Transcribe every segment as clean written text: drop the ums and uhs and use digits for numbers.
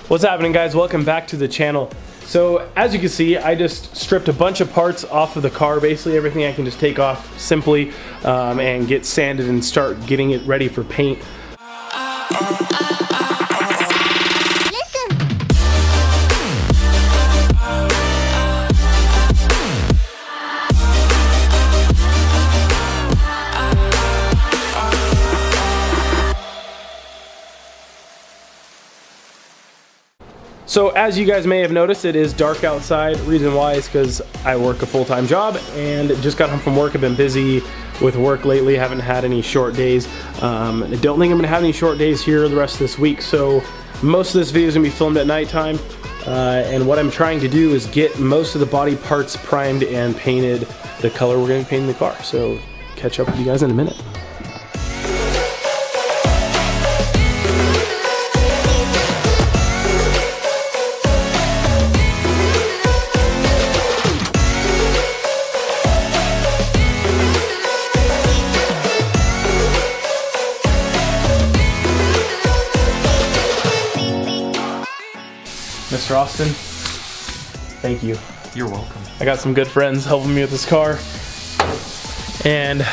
What's happening, guys? Welcome back to the channel. So as you can see, I just stripped a bunch of parts off of the car. Basically everything I can just take off simply and get sanded and start getting it ready for paint. So as you guys may have noticed, it is dark outside. Reason why is because I work a full-time job and just got home from work. I've been busy with work lately, haven't had any short days. I don't think I'm gonna have any short days here the rest of this week, so most of this video is gonna be filmed at nighttime. And what I'm trying to do is get most of the body parts primed and painted the color we're gonna be painting the car. So catch up with you guys in a minute. Mr. Austin, thank you. You're welcome. I got some good friends helping me with this car, and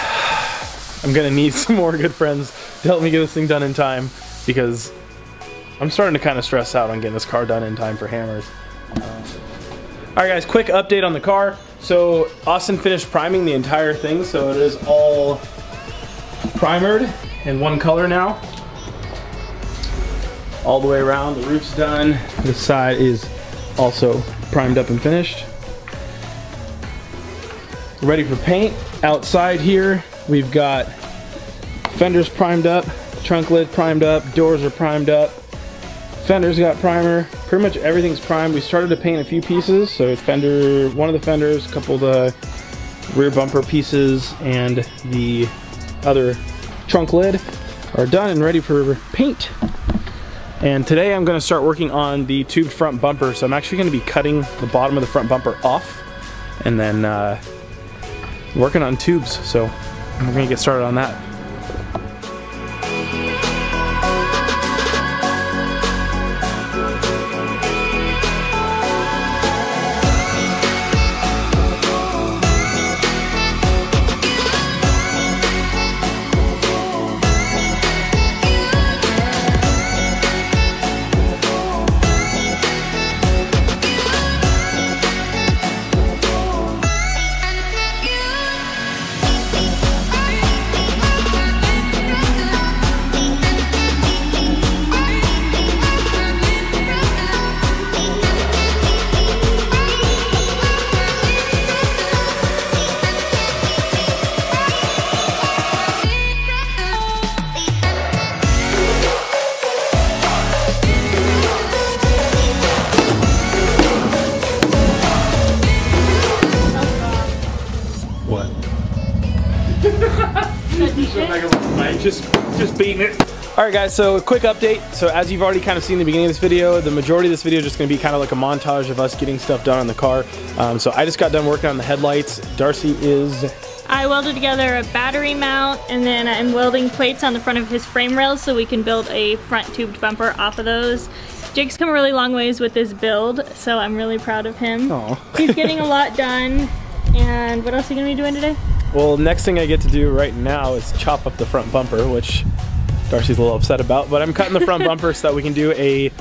I'm gonna need some more good friends to help me get this thing done in time, because I'm starting to kind of stress out on getting this car done in time for hammers. Alright guys, quick update on the car. So Austin finished priming the entire thing, so it is all primered in one color now. All the way around, the roof's done. The side is also primed up and finished. Ready for paint. Outside here, we've got fenders primed up, trunk lid primed up, doors are primed up, fenders got primer, pretty much everything's primed. We started to paint a few pieces, so fender, one of the fenders, a couple of the rear bumper pieces, and the other trunk lid are done and ready for paint. And today I'm going to start working on the tubed front bumper. So I'm actually going to be cutting the bottom of the front bumper off and then working on tubes. So we're going to get started on that. Just beating it. Alright guys, so a quick update. So as you've already kind of seen in the beginning of this video, the majority of this video is just going to be kind of like a montage of us getting stuff done on the car. So I just got done working on the headlights. Darcy is... I welded together a battery mount, and then I'm welding plates on the front of his frame rails so we can build a front tubed bumper off of those. Jake's come a really long ways with this build, so I'm really proud of him. Aww. He's getting a lot done. And what else are you going to be doing today? Well, next thing I get to do right now is chop up the front bumper, which Darcy's a little upset about, but I'm cutting the front bumper so that we can do a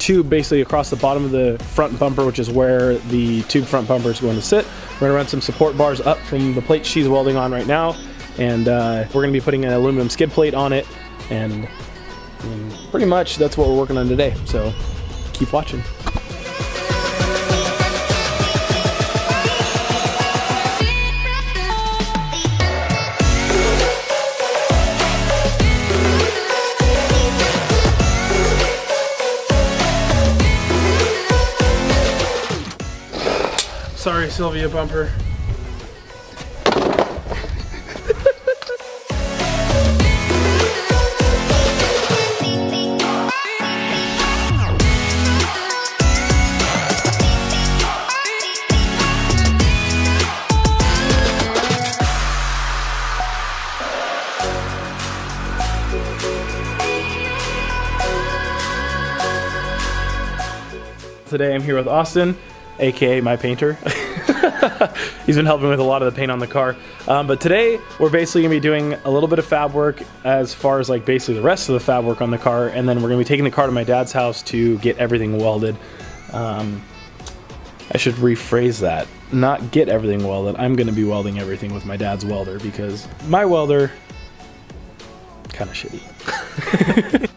tube basically across the bottom of the front bumper, which is where the tube front bumper is going to sit. We're going to run some support bars up from the plate she's welding on right now, and we're going to be putting an aluminum skid plate on it, and pretty much that's what we're working on today, so keep watching. Sorry, Sylvia bumper. today. I'm here with Austin, aka my painter. He's been helping with a lot of the paint on the car. But today we're basically gonna be doing a little bit of fab work as far as like basically the rest of the fab work on the car, and then we're gonna be taking the car to my dad's house to get everything welded. I should rephrase that. Not get everything welded. I'm gonna be welding everything with my dad's welder because my welder kind of shitty.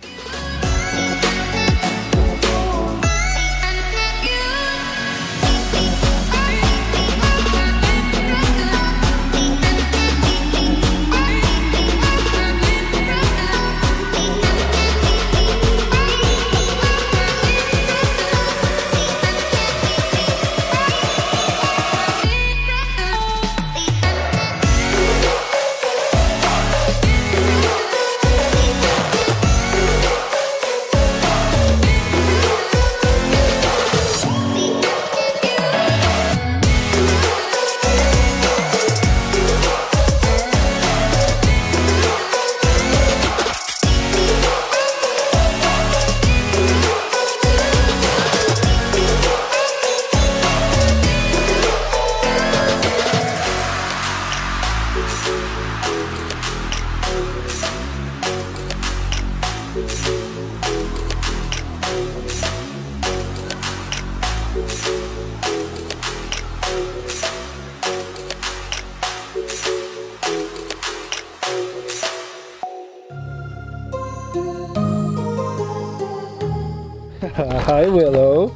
Hi, Willow.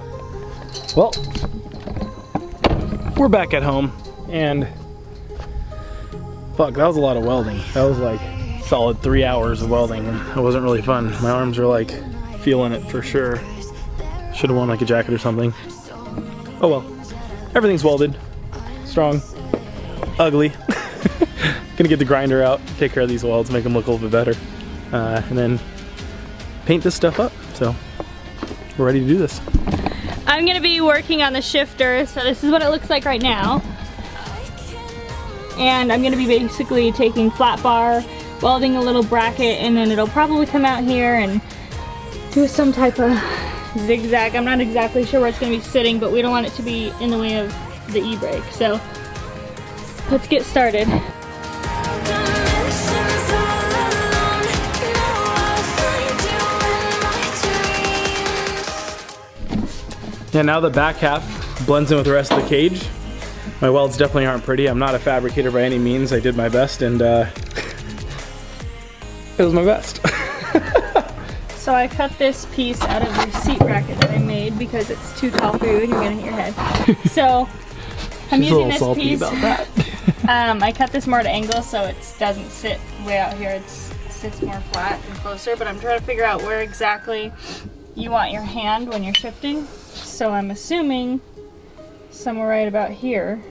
Well, we're back at home, and fuck, that was a lot of welding. That was like solid 3 hours of welding, and it wasn't really fun. My arms are like feeling it for sure. Should have worn like a jacket or something. Oh well, everything's welded, strong, ugly. Gonna get the grinder out, take care of these welds, make them look a little bit better, and then paint this stuff up. So we're ready to do this. I'm gonna be working on the shifter, so this is what it looks like right now. And I'm gonna be basically taking flat bar, welding a little bracket, and then it'll probably come out here and do some type of zigzag. I'm not exactly sure where it's gonna be sitting, but we don't want it to be in the way of the e-brake. So let's get started. Yeah, now the back half blends in with the rest of the cage. My welds definitely aren't pretty. I'm not a fabricator by any means. I did my best, and it was my best. So I cut this piece out of the seat bracket that I made because it's too tall for you and you're gonna hit your head. So I'm using this piece. About that. I cut this more at an angle so it doesn't sit way out here. It sits more flat and closer, but I'm trying to figure out where exactly you want your hand when you're shifting. So I'm assuming somewhere right about here.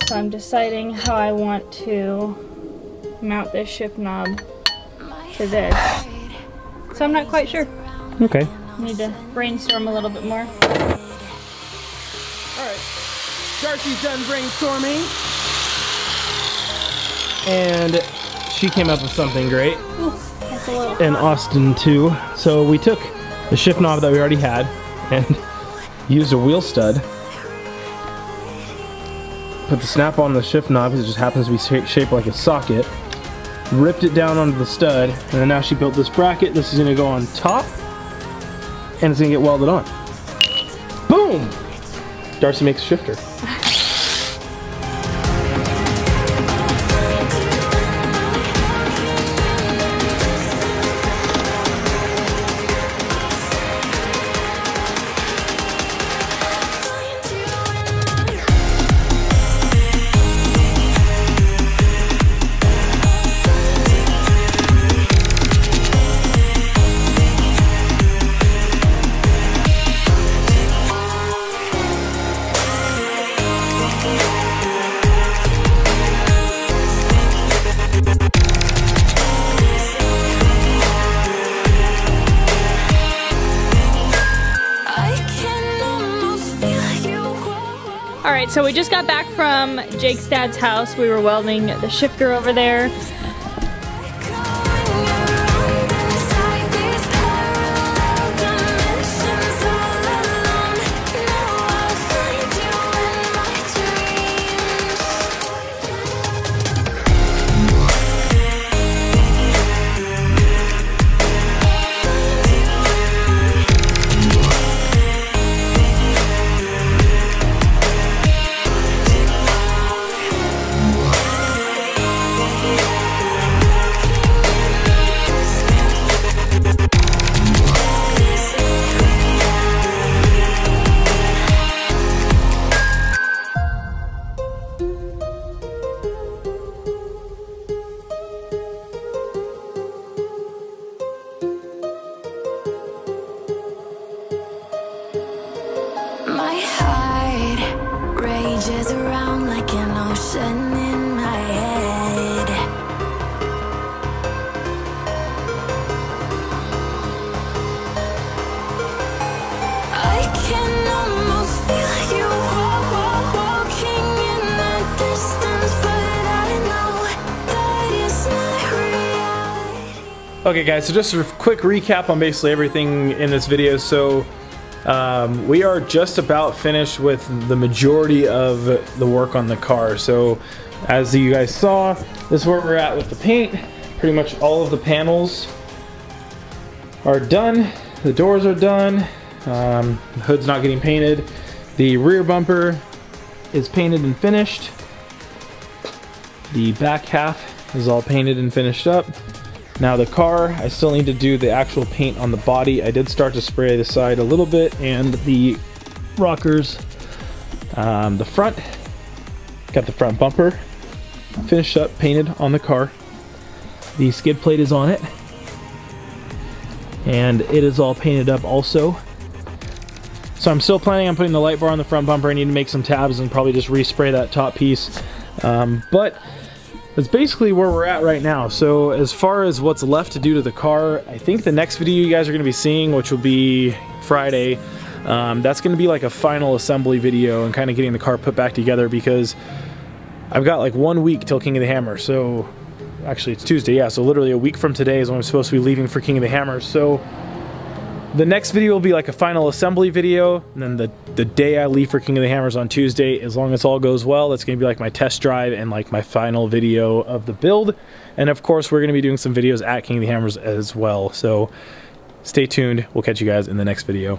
So I'm deciding how I want to mount this shift knob to this. So I'm not quite sure. Okay. Need to brainstorm a little bit more. Alright. Darcy's done brainstorming. And she came up with something great. Ooh, that's a little and Austin too. So we took the shift knob that we already had and used a wheel stud. Put the snap on the shift knob because it just happens to be shaped like a socket. Ripped it down onto the stud, and then now she built this bracket. This is gonna go on top, and it's gonna get welded on. Boom! Darcy makes a shifter. Alright, so we just got back from Jake's dad's house. We were welding the shifter over there. My heart rages around like an ocean in my head. I can almost feel you walking in the distance, but I know that it's not reality. Okay guys, so just a quick recap on basically everything in this video. So we are just about finished with the majority of the work on the car. So as you guys saw, this is where we're at with the paint. Pretty much all of the panels are done. The doors are done. The hood's not getting painted. The rear bumper is painted and finished. The back half is all painted and finished up. Now the car, I still need to do the actual paint on the body. I did start to spray the side a little bit and the rockers. The front, got the front bumper finished up, painted on the car. The skid plate is on it. And it is all painted up also. So I'm still planning on putting the light bar on the front bumper. I need to make some tabs and probably just respray that top piece. But that's basically where we're at right now. So as far as what's left to do to the car, I think the next video you guys are going to be seeing, which will be Friday, that's going to be like a final assembly video and kind of getting the car put back together, because I've got like 1 week till King of the Hammer. So actually it's Tuesday, yeah, so literally a week from today is when I'm supposed to be leaving for King of the Hammer. So the next video will be like a final assembly video, and then the day I leave for King of the Hammers on Tuesday, as long as all goes well, that's going to be like my test drive and like my final video of the build. And of course, we're going to be doing some videos at King of the Hammers as well. So stay tuned. We'll catch you guys in the next video.